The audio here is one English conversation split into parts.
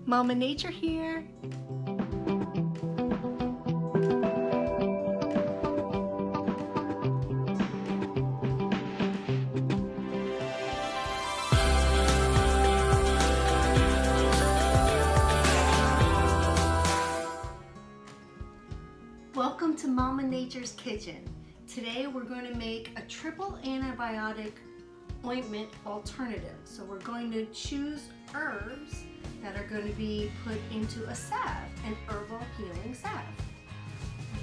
Mama Nature here. Welcome to Mama Nature's Kitchen. Today we're going to make a triple antibiotic ointment alternative. So we're going to choose herbs that are going to be put into a salve, an herbal healing salve.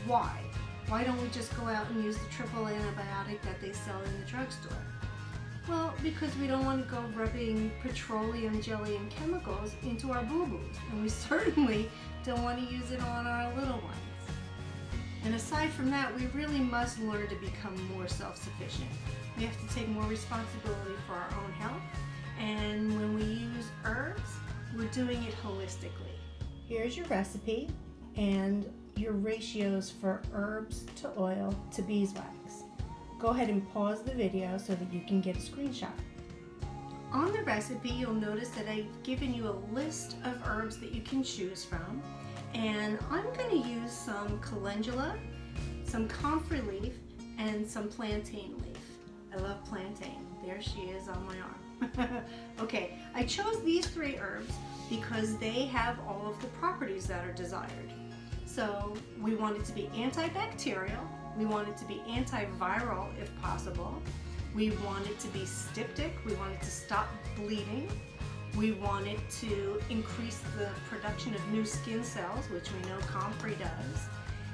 Why? Why don't we just go out and use the triple antibiotic that they sell in the drugstore? Well, because we don't want to go rubbing petroleum jelly and chemicals into our boo-boos, and we certainly don't want to use it on our little ones. And aside from that, we really must learn to become more self-sufficient. We have to take more responsibility for our own health, and when we use herbs, we're doing it holistically. Here's your recipe and your ratios for herbs to oil to beeswax. Go ahead and pause the video so that you can get a screenshot. On the recipe, you'll notice that I've given you a list of herbs that you can choose from, and I'm going to use some calendula, some comfrey leaf, and some plantain leaf. I love plantain. There she is on my arm. Okay, I chose these three herbs because they have all of the properties that are desired. So we want it to be antibacterial, we want it to be antiviral if possible, we want it to be styptic, we want it to stop bleeding, we want it to increase the production of new skin cells, which we know comfrey does,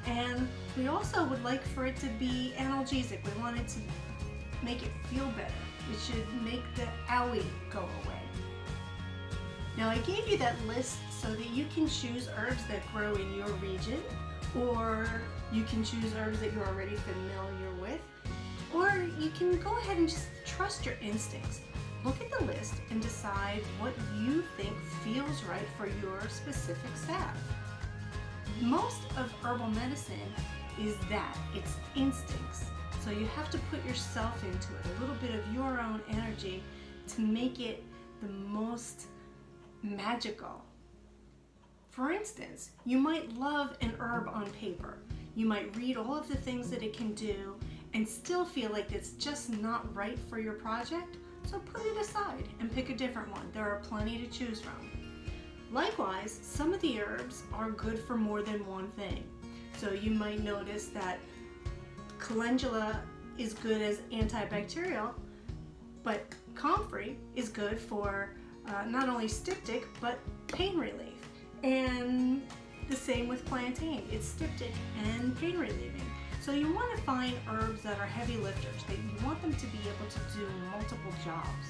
and we also would like for it to be analgesic. We want it to make it feel better. It should make the owie go away. Now I gave you that list so that you can choose herbs that grow in your region, or you can choose herbs that you're already familiar with, or you can go ahead and just trust your instincts. Look at the list and decide what you think feels right for your specific salve. Most of herbal medicine is that, it's instincts. So you have to put yourself into it, a little bit of your own energy to make it the most magical. For instance, you might love an herb on paper. You might read all of the things that it can do and still feel like it's just not right for your project, so put it aside and pick a different one. There are plenty to choose from. Likewise, some of the herbs are good for more than one thing. So you might notice that calendula is good as antibacterial, but comfrey is good for not only styptic, but pain relief. And the same with plantain, it's styptic and pain relieving. So you want to find herbs that are heavy lifters, that you want them to be able to do multiple jobs.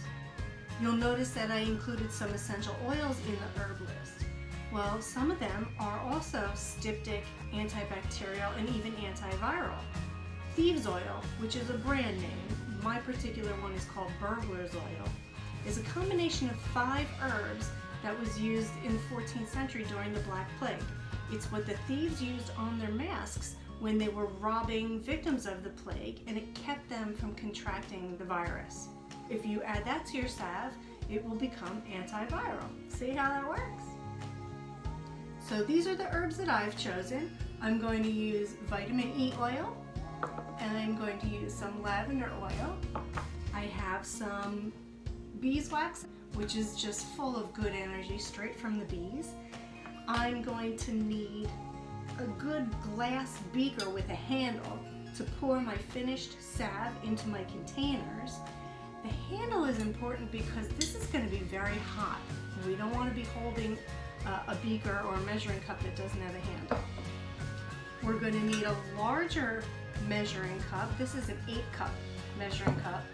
You'll notice that I included some essential oils in the herb list. Well, some of them are also styptic, antibacterial, and even antiviral. Thieves oil, which is a brand name, my particular one is called burglar's oil, is a combination of 5 herbs that was used in the 14th century during the Black Plague. It's what the thieves used on their masks when they were robbing victims of the plague, and it kept them from contracting the virus. If you add that to your salve, it will become antiviral. See how that works? So these are the herbs that I've chosen. I'm going to use vitamin E oil, and I'm going to use some lavender oil. I have some beeswax, which is just full of good energy straight from the bees. I'm going to need a good glass beaker with a handle to pour my finished salve into my containers. The handle is important because this is going to be very hot. We don't want to be holding a beaker or a measuring cup that doesn't have a handle. We're going to need a larger measuring cup. This is an 8-cup measuring cup,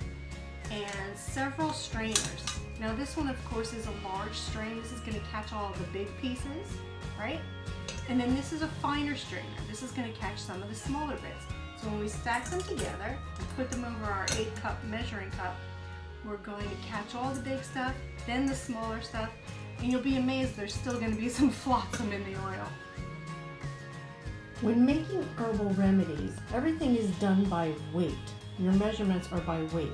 and several strainers. Now this one, of course, is a large strain. This is going to catch all of the big pieces, right? And then this is a finer strainer. This is going to catch some of the smaller bits. So when we stack them together and put them over our 8-cup measuring cup, we're going to catch all the big stuff, then the smaller stuff, and you'll be amazed there's still going to be some flotsam in the oil. When making herbal remedies, everything is done by weight. Your measurements are by weight.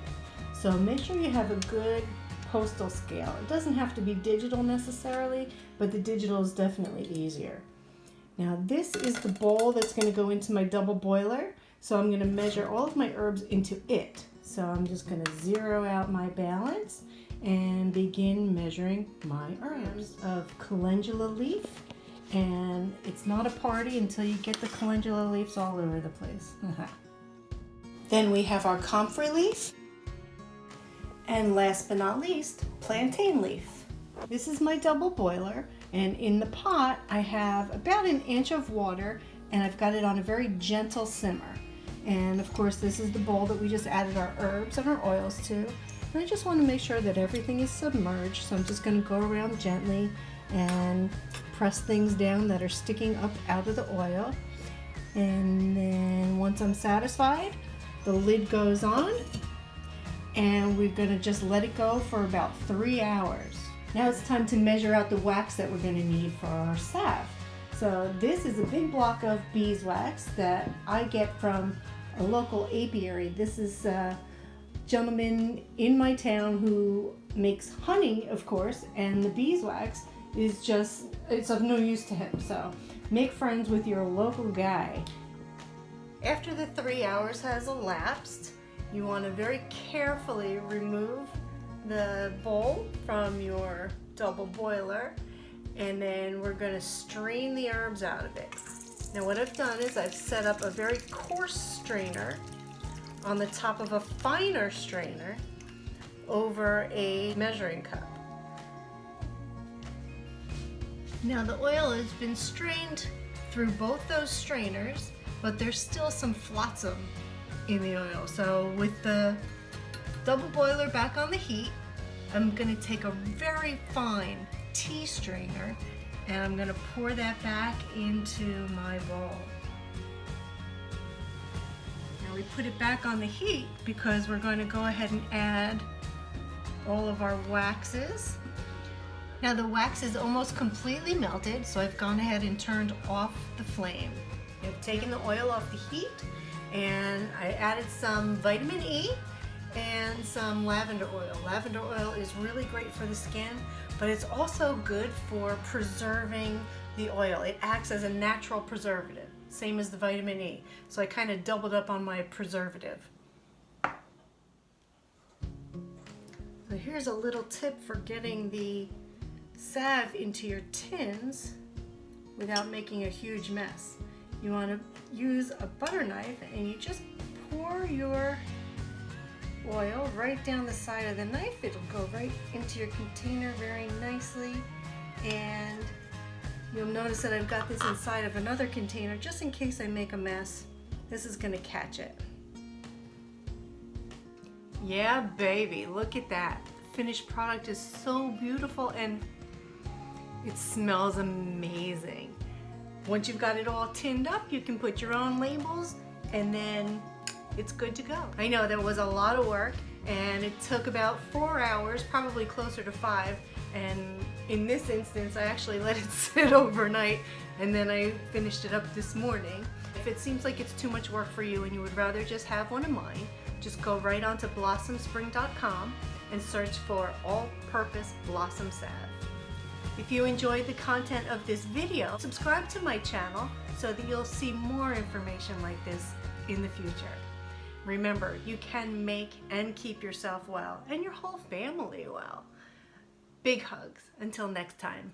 So make sure you have a good postal scale. It doesn't have to be digital necessarily, but the digital is definitely easier. Now this is the bowl that's going to go into my double boiler. So I'm going to measure all of my herbs into it. So I'm just going to zero out my balance and begin measuring my herbs of calendula leaf. And it's not a party until you get the calendula leaves all over the place. Then we have our comfrey leaf. And last but not least, plantain leaf. This is my double boiler, and in the pot I have about 1 inch of water, and I've got it on a very gentle simmer. And of course this is the bowl that we just added our herbs and our oils to. And I just want to make sure that everything is submerged, so I'm just going to go around gently and press things down that are sticking up out of the oil. And then once I'm satisfied, the lid goes on, and we're going to just let it go for about 3 hours. Now it's time to measure out the wax that we're going to need for our salve. So this is a big block of beeswax that I get from a local apiary. This is a gentleman in my town who makes honey, of course, and the beeswax is just, it's of no use to him. So make friends with your local guy. After the 3 hours has elapsed, you want to very carefully remove the bowl from your double boiler, and then we're going to strain the herbs out of it. Now what I've done is I've set up a very coarse strainer on the top of a finer strainer over a measuring cup. Now the oil has been strained through both those strainers, but there's still some flotsam in the oil. So with the double boiler back on the heat, I'm going to take a very fine tea strainer and I'm going to pour that back into my bowl. Now we put it back on the heat because we're going to go ahead and add all of our waxes. Now the wax is almost completely melted, so I've gone ahead and turned off the flame. I've taken the oil off the heat, and I added some vitamin E and some lavender oil. Lavender oil is really great for the skin, but it's also good for preserving the oil. It acts as a natural preservative, same as the vitamin E. So I kind of doubled up on my preservative. So here's a little tip for getting the salve into your tins without making a huge mess. You want to use a butter knife and you just pour your oil right down the side of the knife. It'll go right into your container very nicely, and you'll notice that I've got this inside of another container just in case I make a mess. This is going to catch it. Yeah, baby, look at that. The finished product is so beautiful and it smells amazing. Once you've got it all tinned up, you can put your own labels and then it's good to go. I know there was a lot of work and it took about 4 hours, probably closer to 5. And in this instance, I actually let it sit overnight and then I finished it up this morning. If it seems like it's too much work for you and you would rather just have one of mine, just go right onto blossomspring.com and search for all-purpose blossom salve. If you enjoyed the content of this video, subscribe to my channel so that you'll see more information like this in the future. Remember, you can make and keep yourself well and your whole family well. Big hugs. Until next time.